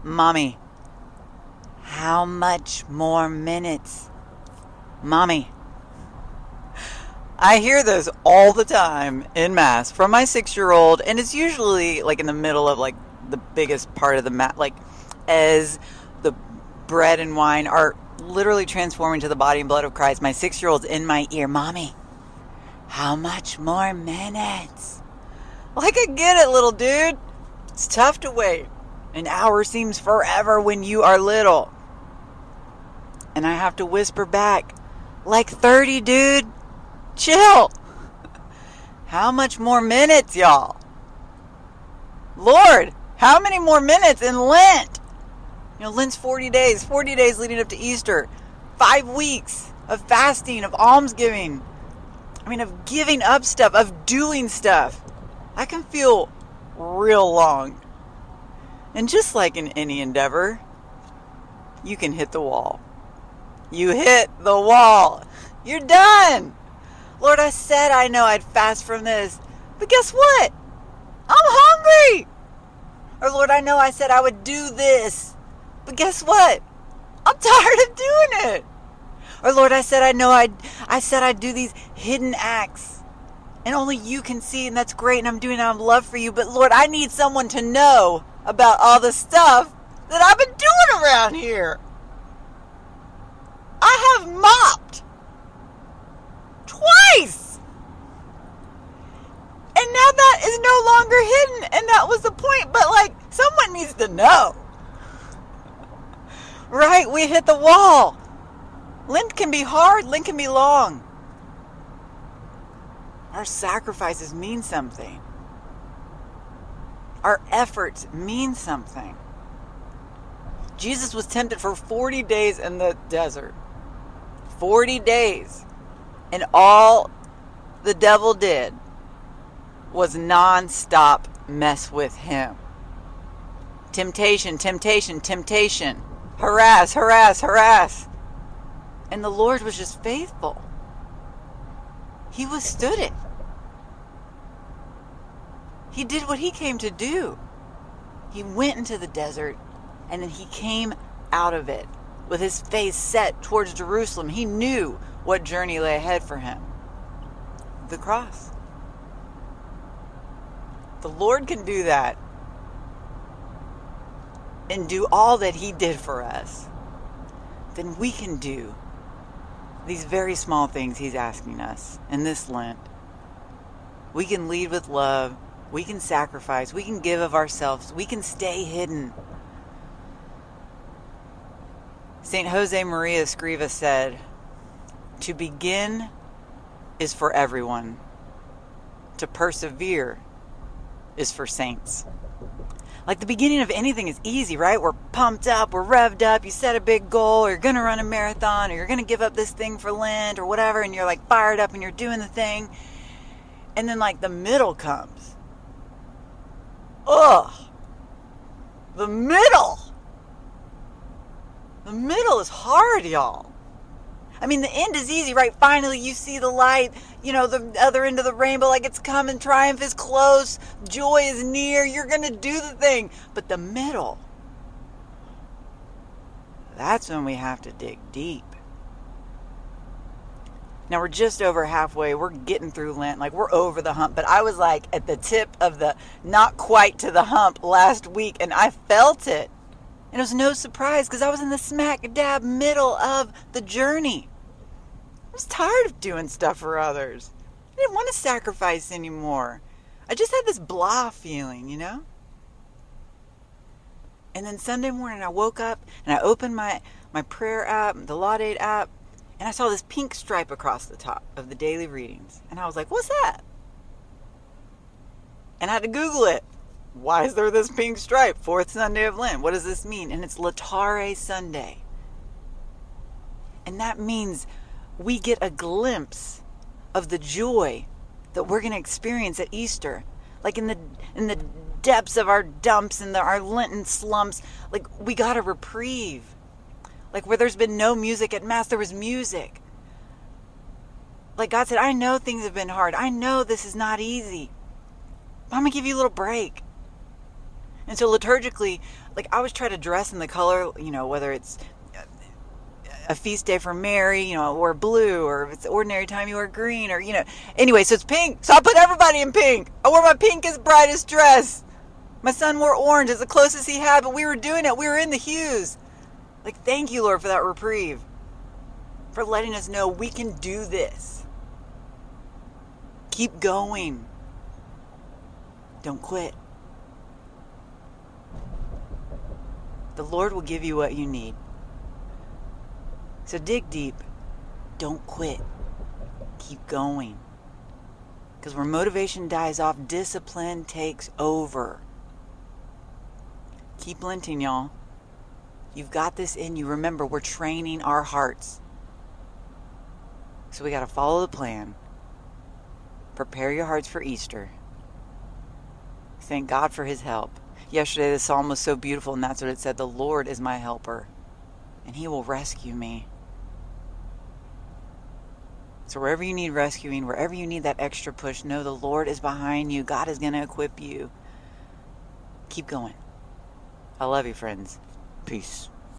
Mommy, how much more minutes? Mommy. I hear this all the time in Mass from my 6-year-old, and it's usually like in the middle of like the biggest part of the Mass, like as the bread and wine are literally transforming to the body and blood of Christ. My 6-year-old's in my ear. Mommy, how much more minutes? Like, I get it, little dude. It's tough to wait. An hour seems forever when you are little. And I have to whisper back, like 30, dude. Chill. How much more minutes, y'all? Lord, how many more minutes in Lent? You know, Lent's 40 days leading up to Easter. 5 weeks of fasting, of almsgiving. Of giving up stuff, of doing stuff. I can feel real long. And just like in any endeavor, you can hit the wall. You hit the wall. You're done. Lord, I said I know I'd fast from this. But guess what? I'm hungry. Or Lord, I know I said I would do this. But guess what? I'm tired of doing it. Or Lord, I said I'd do these hidden acts. And only you can see, and that's great, and I'm doing it out of love for you. But Lord, I need someone to know about all the stuff that I've been doing around here. I have mopped twice. And now that is no longer hidden, and that was the point. But like, someone needs to know. Right? We hit the wall. Lent can be hard. Lent can be long. Our sacrifices mean something. Our efforts mean something. Jesus was tempted for 40 days in the desert. 40 days. And all the devil did was non-stop mess with him. Temptation, temptation, temptation. Harass, harass, harass. And the Lord was just faithful. He withstood it. He did what he came to do. He went into the desert, and then he came out of it with his face set towards Jerusalem. He knew what journey lay ahead for him. The cross. The Lord can do that and do all that he did for us. Then we can do these very small things he's asking us in this Lent. We can lead with love. We can sacrifice. We can give of ourselves. We can stay hidden. St. Jose Maria Escriva said, "To begin is for everyone. To persevere is for saints." Like, the beginning of anything is easy, right? We're pumped up, we're revved up, you set a big goal, or you're going to run a marathon, or you're going to give up this thing for Lent, or whatever, and you're like fired up and you're doing the thing. And then like the middle comes. Ugh. The middle. The middle is hard, y'all. The end is easy, right? Finally, you see the light, the other end of the rainbow, like it's coming, triumph is close, joy is near, you're going to do the thing. But the middle, that's when we have to dig deep. Now, we're just over halfway. We're getting through Lent. Like, we're over the hump. But I was like at the tip of the not quite to the hump last week, and I felt it. And it was no surprise because I was in the smack dab middle of the journey. I was tired of doing stuff for others. I didn't want to sacrifice anymore. I just had this blah feeling, And then Sunday morning I woke up and I opened my prayer app, the Laudate app, and I saw this pink stripe across the top of the daily readings. And I was like, what's that? And I had to Google it. Why is there this pink stripe? Fourth Sunday of Lent. What does this mean? And it's Laetare Sunday. And that means we get a glimpse of the joy that we're going to experience at Easter. Like in the depths of our dumps and our Lenten slumps, like we got a reprieve. Like where there's been no music at Mass, there was music. Like God said, I know things have been hard. I know this is not easy. But I'm going to give you a little break. And so liturgically, like, I always try to dress in the color, whether it's a feast day for Mary, or blue, or if it's ordinary time, you wear green, or, Anyway, so it's pink. So I put everybody in pink. I wore my pinkest, brightest dress. My son wore orange. It's the closest he had, but we were doing it. We were in the hues. Like, thank you, Lord, for that reprieve. For letting us know we can do this. Keep going. Don't quit. The Lord will give you what you need. So dig deep. Don't quit. Keep going. Because where motivation dies off, discipline takes over. Keep Lenting, y'all. You've got this in you. Remember, we're training our hearts. So we got to follow the plan. Prepare your hearts for Easter. Thank God for his help. Yesterday the psalm was so beautiful, and that's what it said. The Lord is my helper, and he will rescue me. So wherever you need rescuing, wherever you need that extra push, know the Lord is behind you. God is going to equip you. Keep going. I love you, friends. Peace.